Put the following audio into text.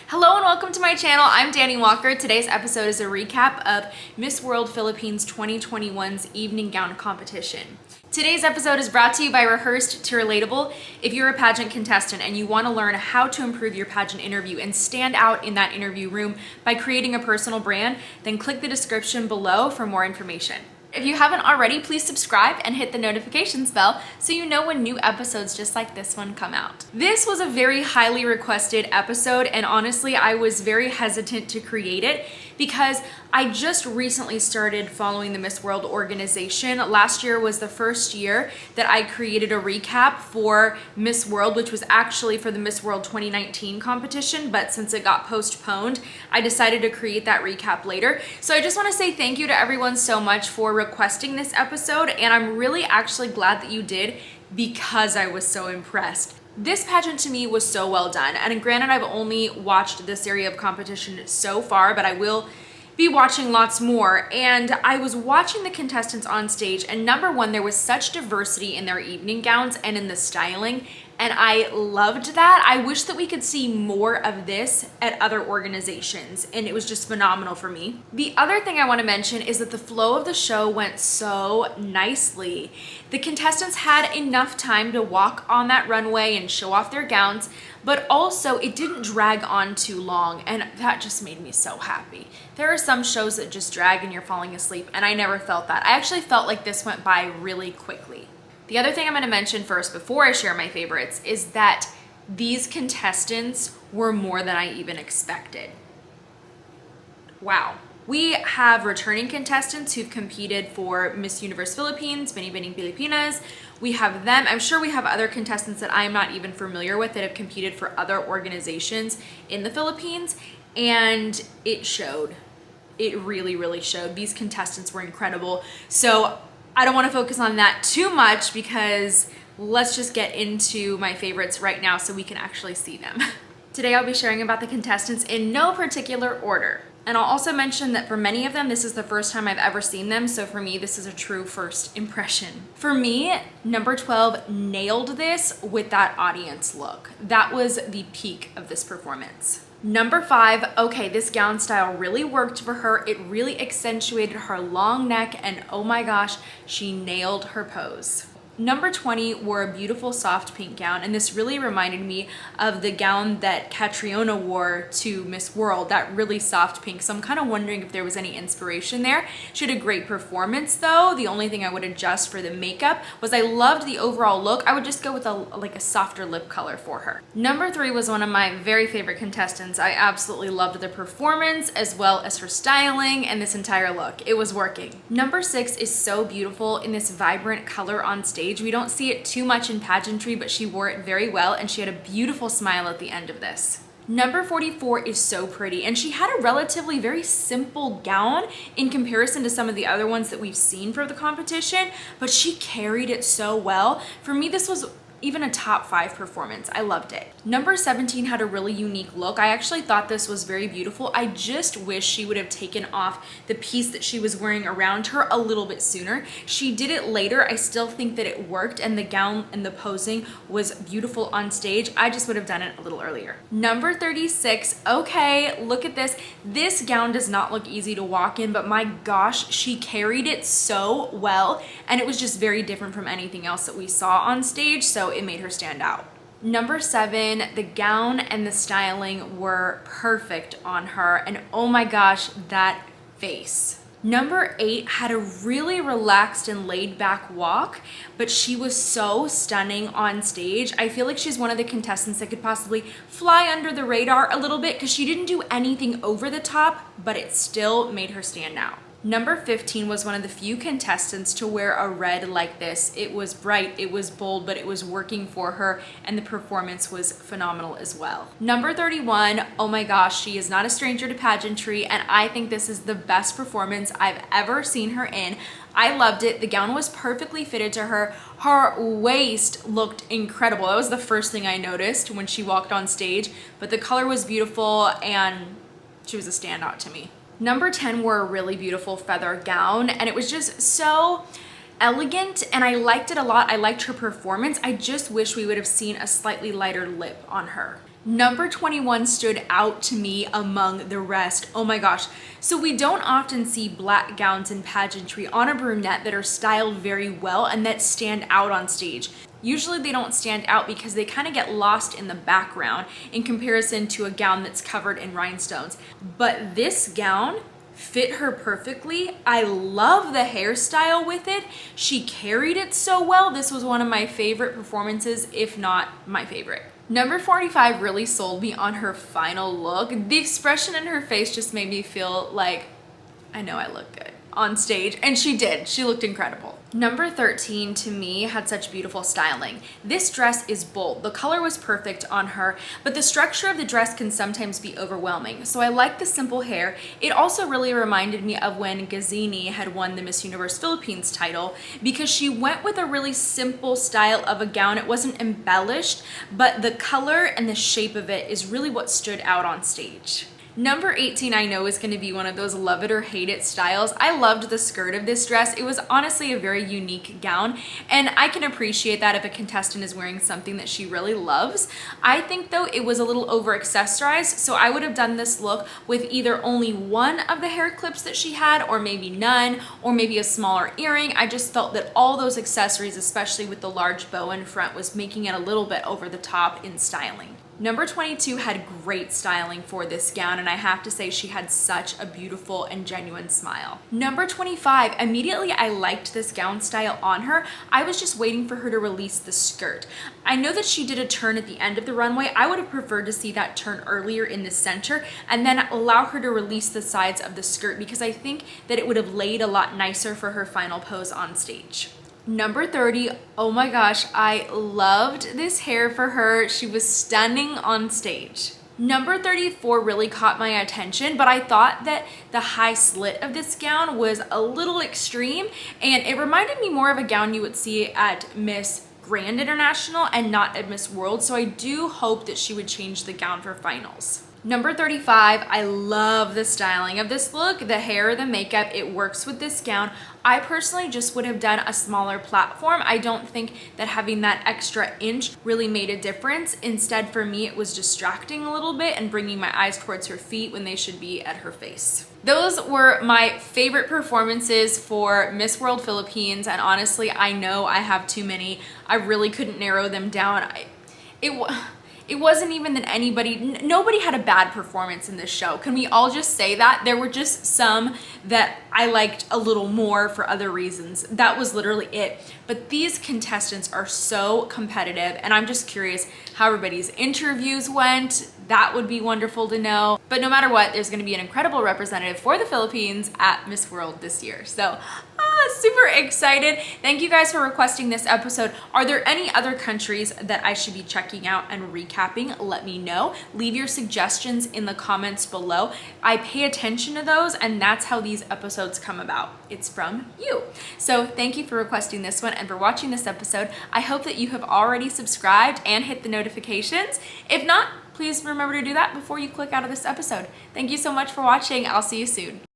Hello and welcome to my channel. I'm Dani Walker. Today's episode is a recap of Miss World Philippines 2021's evening gown competition. Today's episode is brought to you by Rehearsed to Relatable. If you're a pageant contestant and you want to learn how to improve your pageant interview and stand out in that interview room by creating a personal brand, then click the description below for more information. If you haven't already, please subscribe and hit the notifications bell so you know when new episodes just like this one come out. This was a very highly requested episode, and honestly, I was very hesitant to create it because I just recently started following the Miss World organization. Last year was the first year that I created a recap for Miss World, which was actually for the Miss World 2019 competition, but since it got postponed, I decided to create that recap later. So I just want to say thank you to everyone so much for requesting this episode, and I'm really actually glad that you did because I was so impressed. This pageant to me was so well done, and granted I've only watched this area of competition so far, but I will be watching lots more. And I was watching the contestants on stage, and number one, there was such diversity in their evening gowns and in the styling, and I loved that. I wish that we could see more of this at other organizations, and it was just phenomenal for me. The other thing I want to mention is that the flow of the show went so nicely. The contestants had enough time to walk on that runway and show off their gowns, but also it didn't drag on too long, and that just made me so happy. There are some shows that just drag and you're falling asleep, and I never felt that. I actually felt like this went by really quickly. The other thing I'm going to mention first before I share my favorites is that these contestants were more than I even expected. Wow. We have returning contestants who've competed for Miss Universe Philippines, Binibining Pilipinas. We have them. I'm sure we have other contestants that I'm not even familiar with that have competed for other organizations in the Philippines, and it showed. It really, really showed. These contestants were incredible. So I don't want to focus on that too much because let's just get into my favorites right now so we can actually see them. Today I'll be sharing about the contestants in no particular order. And I'll also mention that for many of them, this is the first time I've ever seen them, so for me, this is a true first impression. For me, number 12 nailed this with that audience look. That was the peak of this performance. Number 5, okay, this gown style really worked for her. It really accentuated her long neck, and oh my gosh, she nailed her pose. Number 20 wore a beautiful soft pink gown, and this really reminded me of the gown that Catriona wore to Miss World, that really soft pink. So I'm kind of wondering if there was any inspiration there. She had a great performance though. The only thing I would adjust for the makeup was I loved the overall look. I would just go with a softer lip color for her. Number 3 was one of my very favorite contestants. I absolutely loved the performance as well as her styling and this entire look. It was working. Number 6 is so beautiful in this vibrant color on stage. We don't see it too much in pageantry, but she wore it very well, and she had a beautiful smile at the end of this. Number 44 is so pretty, and she had a relatively very simple gown in comparison to some of the other ones that we've seen for the competition, but she carried it so well. For me, this was even a top 5 performance. I loved it. Number 17 had a really unique look. I actually thought this was very beautiful. I just wish she would have taken off the piece that she was wearing around her a little bit sooner. She did it later. I still think that it worked, and the gown and the posing was beautiful on stage. I just would have done it a little earlier. Number 36, okay, look at this. This gown does not look easy to walk in, but my gosh, she carried it so well, and it was just very different from anything else that we saw on stage, so it made her stand out. Number 7, the gown and the styling were perfect on her, and oh my gosh, that face. Number 8 had a really relaxed and laid back walk, but she was so stunning on stage. I feel like she's one of the contestants that could possibly fly under the radar a little bit because she didn't do anything over the top, but it still made her stand out. Number 15 was one of the few contestants to wear a red like this. It was bright, it was bold, but it was working for her, and the performance was phenomenal as well. Number 31, oh my gosh, she is not a stranger to pageantry, and I think this is the best performance I've ever seen her in. I loved it. The gown was perfectly fitted to her. Her waist looked incredible. That was the first thing I noticed when she walked on stage, but the color was beautiful, and she was a standout to me. Number 10 wore a really beautiful feather gown, and it was just so elegant, and I liked it a lot. I liked her performance. I just wish we would have seen a slightly lighter lip on her. Number 21 stood out to me among the rest. Oh my gosh. So we don't often see black gowns in pageantry on a brunette that are styled very well and that stand out on stage. Usually they don't stand out because they kind of get lost in the background in comparison to a gown that's covered in rhinestones. But this gown fit her perfectly. I love the hairstyle with it. She carried it so well. This was one of my favorite performances, if not my favorite. Number 45 really sold me on her final look. The expression in her face just made me feel like I know I look good on stage, and she did. She looked incredible. Number 13 to me had such beautiful styling. This dress is bold. The color was perfect on her, but the structure of the dress can sometimes be overwhelming. So I like the simple hair. It also really reminded me of when Gazzini had won the Miss Universe Philippines title because she went with a really simple style of a gown. It wasn't embellished, but the color and the shape of it is really what stood out on stage. Number 18 I know is going to be one of those love it or hate it styles. I loved the skirt of this dress. It was honestly a very unique gown, and I can appreciate that if a contestant is wearing something that she really loves. I think though it was a little over accessorized, so I would have done this look with either only one of the hair clips that she had, or maybe none, or maybe a smaller earring. I just felt that all those accessories, especially with the large bow in front, was making it a little bit over the top in styling. Number 22 had great styling for this gown, and I have to say she had such a beautiful and genuine smile. Number 25, immediately I liked this gown style on her. I was just waiting for her to release the skirt. I know that she did a turn at the end of the runway. I would have preferred to see that turn earlier in the center and then allow her to release the sides of the skirt because I think that it would have laid a lot nicer for her final pose on stage. Number 30, oh my gosh, I loved this hair for her. She was stunning on stage. Number 34 really caught my attention, but I thought that the high slit of this gown was a little extreme, and it reminded me more of a gown you would see at Miss Grand International and not at Miss World, so I do hope that she would change the gown for finals. Number 35, I love the styling of this look. The hair, the makeup, it works with this gown. I personally just would have done a smaller platform. I don't think that having that extra inch really made a difference. Instead, for me, it was distracting a little bit and bringing my eyes towards her feet when they should be at her face. Those were my favorite performances for Miss World Philippines, and honestly, I know I have too many. I really couldn't narrow them down. It wasn't even that nobody had a bad performance in this show. Can we all just say that? There were just some that I liked a little more for other reasons. That was literally it. But these contestants are so competitive, and I'm just curious how everybody's interviews went. That would be wonderful to know. But no matter what, there's gonna be an incredible representative for the Philippines at Miss World this year. So, super excited. Thank you guys for requesting this episode. Are there any other countries that I should be checking out and recapping? Let me know. Leave your suggestions in the comments below. I pay attention to those, and that's how these episodes come about. It's from you. So thank you for requesting this one and for watching this episode. I hope that you have already subscribed and hit the notifications. If not, please remember to do that before you click out of this episode. Thank you so much for watching. I'll see you soon.